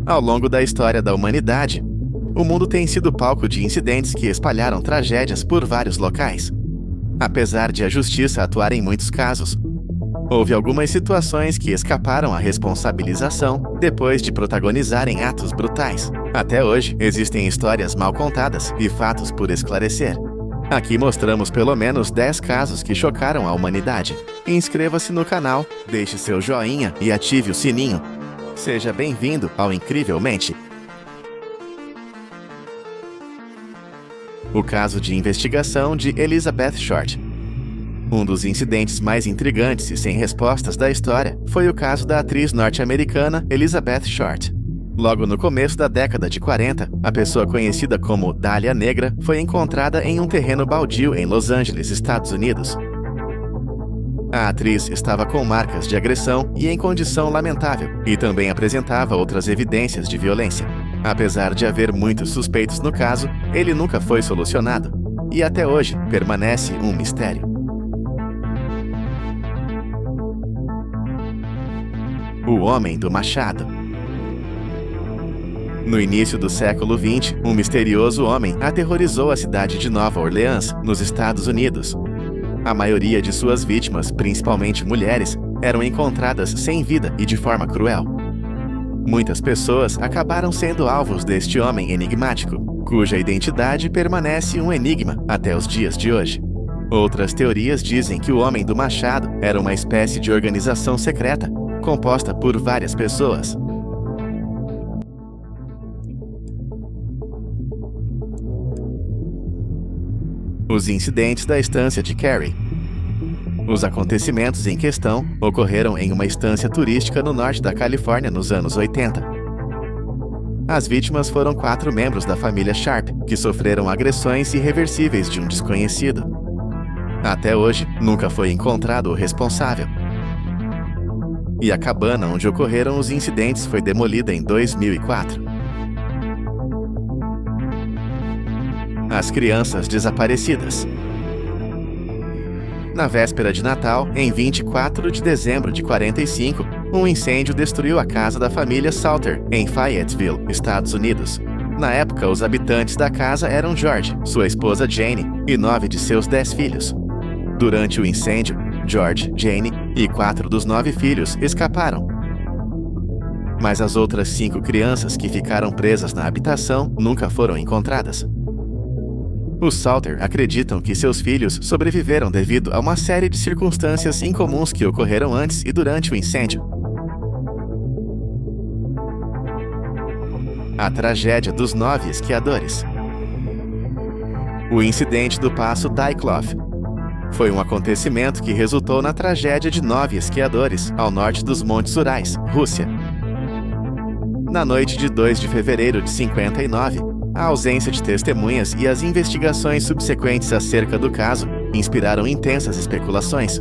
Ao longo da história da humanidade, o mundo tem sido palco de incidentes que espalharam tragédias por vários locais. Apesar de a justiça atuar em muitos casos, houve algumas situações que escaparam à responsabilização depois de protagonizarem atos brutais. Até hoje, existem histórias mal contadas e fatos por esclarecer. Aqui mostramos pelo menos 10 casos que chocaram a humanidade. Inscreva-se no canal, deixe seu joinha e ative o sininho. Seja bem-vindo ao Incrivelmente. O caso de investigação de Elizabeth Short. Um dos incidentes mais intrigantes e sem respostas da história foi o caso da atriz norte-americana Elizabeth Short. Logo no começo da década de 40, a pessoa conhecida como Dália Negra foi encontrada em um terreno baldio em Los Angeles, Estados Unidos. A atriz estava com marcas de agressão e em condição lamentável, e também apresentava outras evidências de violência. Apesar de haver muitos suspeitos no caso, ele nunca foi solucionado, e até hoje permanece um mistério. O Homem do Machado. No início do século XX, um misterioso homem aterrorizou a cidade de Nova Orleans, nos Estados Unidos. A maioria de suas vítimas, principalmente mulheres, eram encontradas sem vida e de forma cruel. Muitas pessoas acabaram sendo alvos deste homem enigmático, cuja identidade permanece um enigma até os dias de hoje. Outras teorias dizem que o Homem do Machado era uma espécie de organização secreta, composta por várias pessoas. Os incidentes da estância de Carrie. Os acontecimentos em questão ocorreram em uma estância turística no norte da Califórnia nos anos 80. As vítimas foram 4 membros da família Sharp, que sofreram agressões irreversíveis de um desconhecido. Até hoje, nunca foi encontrado o responsável. E a cabana onde ocorreram os incidentes foi demolida em 2004. As crianças desaparecidas. Na véspera de Natal, em 24 de dezembro de 45, um incêndio destruiu a casa da família Salter, em Fayetteville, Estados Unidos. Na época, os habitantes da casa eram George, sua esposa Jane e 9 de seus 10 filhos. Durante o incêndio, George, Jane e 4 dos 9 filhos escaparam. Mas as outras 5 crianças que ficaram presas na habitação nunca foram encontradas. Os Salter acreditam que seus filhos sobreviveram devido a uma série de circunstâncias incomuns que ocorreram antes e durante o incêndio. A tragédia dos 9 esquiadores. O incidente do Passo Dyatlov foi um acontecimento que resultou na tragédia de 9 esquiadores ao norte dos Montes Urais, Rússia. Na noite de 2 de fevereiro de 59, a ausência de testemunhas e as investigações subsequentes acerca do caso inspiraram intensas especulações.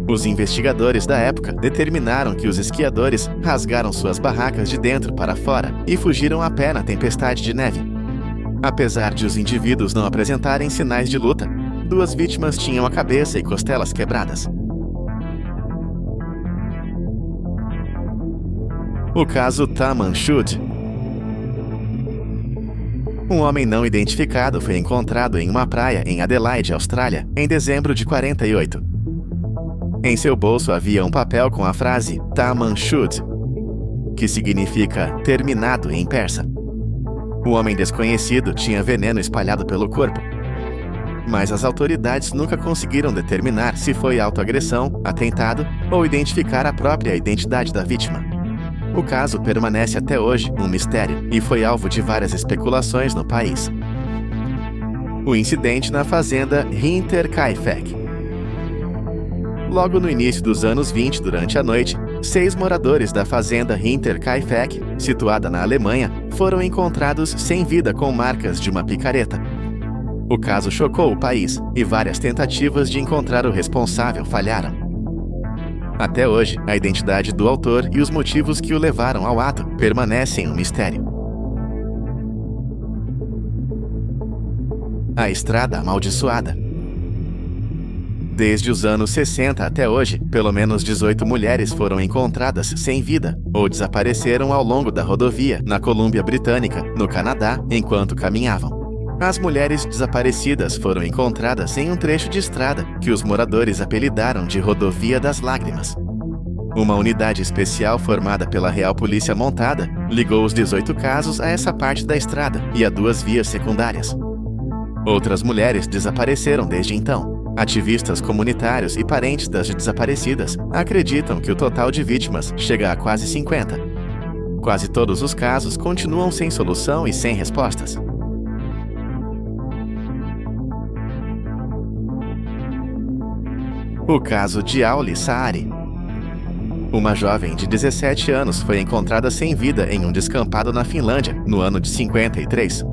Os investigadores da época determinaram que os esquiadores rasgaram suas barracas de dentro para fora e fugiram a pé na tempestade de neve. Apesar de os indivíduos não apresentarem sinais de luta, 2 vítimas tinham a cabeça e costelas quebradas. O caso Taman Shud. Um homem não identificado foi encontrado em uma praia em Adelaide, Austrália, em dezembro de 48. Em seu bolso havia um papel com a frase Taman Shud, que significa terminado em persa. O homem desconhecido tinha veneno espalhado pelo corpo, mas as autoridades nunca conseguiram determinar se foi autoagressão, atentado ou identificar a própria identidade da vítima. O caso permanece até hoje um mistério e foi alvo de várias especulações no país. O incidente na fazenda Hinterkaifeck. Logo no início dos anos 20, durante a noite, 6 moradores da fazenda Hinterkaifeck, situada na Alemanha, foram encontrados sem vida com marcas de uma picareta. O caso chocou o país e várias tentativas de encontrar o responsável falharam. Até hoje, a identidade do autor e os motivos que o levaram ao ato permanecem um mistério. A Estrada Amaldiçoada. Desde os anos 60 até hoje, pelo menos 18 mulheres foram encontradas sem vida ou desapareceram ao longo da rodovia na Colômbia Britânica, no Canadá, enquanto caminhavam. As mulheres desaparecidas foram encontradas em um trecho de estrada que os moradores apelidaram de Rodovia das Lágrimas. Uma unidade especial formada pela Real Polícia Montada ligou os 18 casos a essa parte da estrada e a 2 vias secundárias. Outras mulheres desapareceram desde então. Ativistas comunitários e parentes das desaparecidas acreditam que o total de vítimas chega a quase 50. Quase todos os casos continuam sem solução e sem respostas. O caso de Auli Saari. Uma jovem de 17 anos foi encontrada sem vida em um descampado na Finlândia, no ano de 53.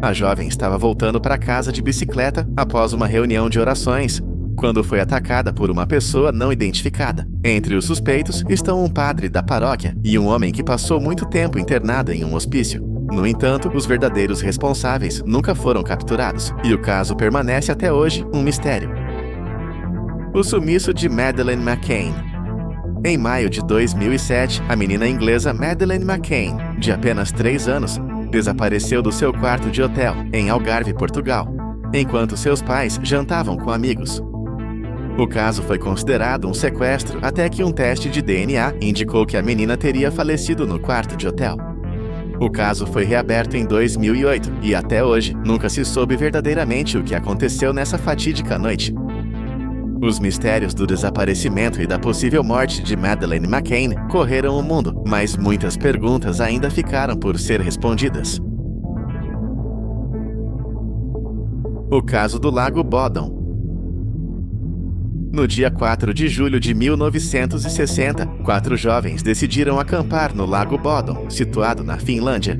A jovem estava voltando para casa de bicicleta após uma reunião de orações, quando foi atacada por uma pessoa não identificada. Entre os suspeitos estão um padre da paróquia e um homem que passou muito tempo internado em um hospício. No entanto, os verdadeiros responsáveis nunca foram capturados, e o caso permanece até hoje um mistério. O sumiço de Madeleine McCann. Em maio de 2007, a menina inglesa Madeleine McCann, de apenas 3 anos, desapareceu do seu quarto de hotel, em Algarve, Portugal, enquanto seus pais jantavam com amigos. O caso foi considerado um sequestro até que um teste de DNA indicou que a menina teria falecido no quarto de hotel. O caso foi reaberto em 2008 e até hoje nunca se soube verdadeiramente o que aconteceu nessa fatídica noite. Os mistérios do desaparecimento e da possível morte de Madeleine McCann correram o mundo, mas muitas perguntas ainda ficaram por ser respondidas. O caso do Lago Bodom. No dia 4 de julho de 1960, 4 jovens decidiram acampar no Lago Bodom, situado na Finlândia.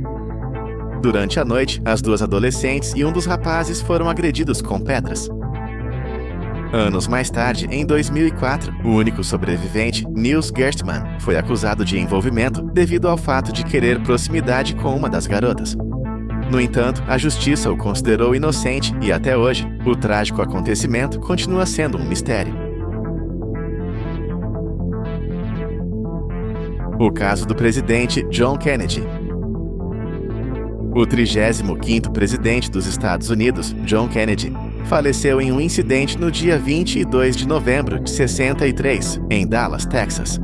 Durante a noite, as 2 adolescentes e um dos rapazes foram agredidos com pedras. Anos mais tarde, em 2004, o único sobrevivente, Niels Gerstmann, foi acusado de envolvimento devido ao fato de querer proximidade com uma das garotas. No entanto, a justiça o considerou inocente e, até hoje, o trágico acontecimento continua sendo um mistério. O caso do presidente John Kennedy. O 35º presidente dos Estados Unidos, John Kennedy, faleceu em um incidente no dia 22 de novembro de 63, em Dallas, Texas.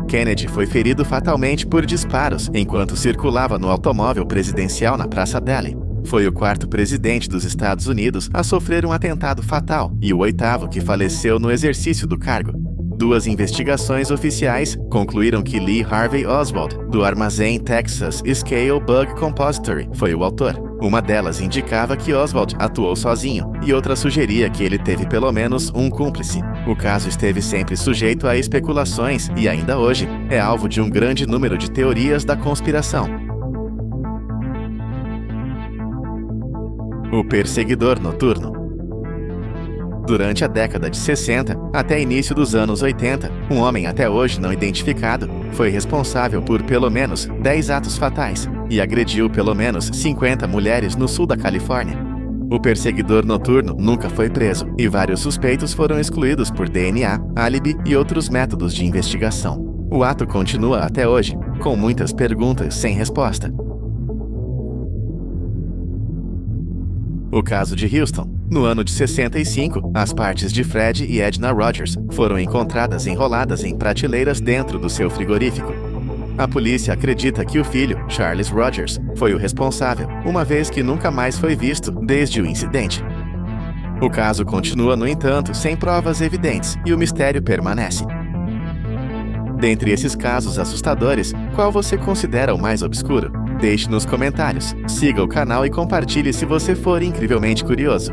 Kennedy foi ferido fatalmente por disparos enquanto circulava no automóvel presidencial na Praça Daly. Foi o 4º presidente dos Estados Unidos a sofrer um atentado fatal e o 8º que faleceu no exercício do cargo. 2 investigações oficiais concluíram que Lee Harvey Oswald, do armazém Texas Scale Bug Compository, foi o autor. Uma delas indicava que Oswald atuou sozinho, e outra sugeria que ele teve pelo menos um cúmplice. O caso esteve sempre sujeito a especulações e, ainda hoje, é alvo de um grande número de teorias da conspiração. O perseguidor noturno. Durante a década de 60 até início dos anos 80, um homem até hoje não identificado foi responsável por pelo menos 10 atos fatais e agrediu pelo menos 50 mulheres no sul da Califórnia. O perseguidor noturno nunca foi preso e vários suspeitos foram excluídos por DNA, álibi e outros métodos de investigação. O ato continua até hoje, com muitas perguntas sem resposta. O caso de Houston. No ano de 65, as partes de Fred e Edna Rogers foram encontradas enroladas em prateleiras dentro do seu frigorífico. A polícia acredita que o filho, Charles Rogers, foi o responsável, uma vez que nunca mais foi visto desde o incidente. O caso continua, no entanto, sem provas evidentes e o mistério permanece. Dentre esses casos assustadores, qual você considera o mais obscuro? Deixe nos comentários, siga o canal e compartilhe se você for incrivelmente curioso.